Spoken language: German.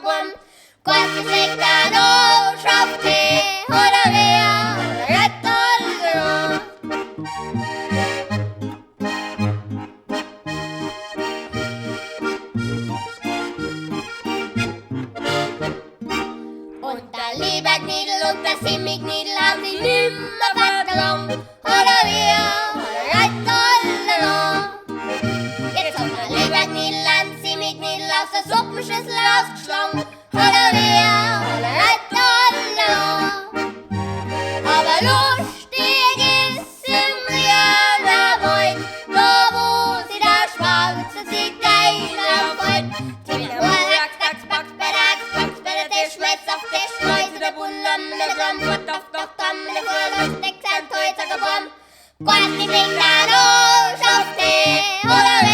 bom. Qualche seccano, scioppi, ora via, retto al Und der Lieberknädel und der Simmelknädel haben sich nimmer vertragen. Oder wir, retto al Jetzt hat der Lieberknädel einen Simmelknädel aus der Suppenschüssel rausgeschlagen. Oder wir, retto al Aber lustig ist im grünen Wald, da wo sie der schwarze Zigeuner freut. Die mir Rax, Rax, Box, Box, der Schmelz auf der Schleuse, der Bullern, der Gramm, Gott auf Dockern, der Fröhlich, der Xanteuzer, der Bomb. Quasi Ding, da, schafft die, oder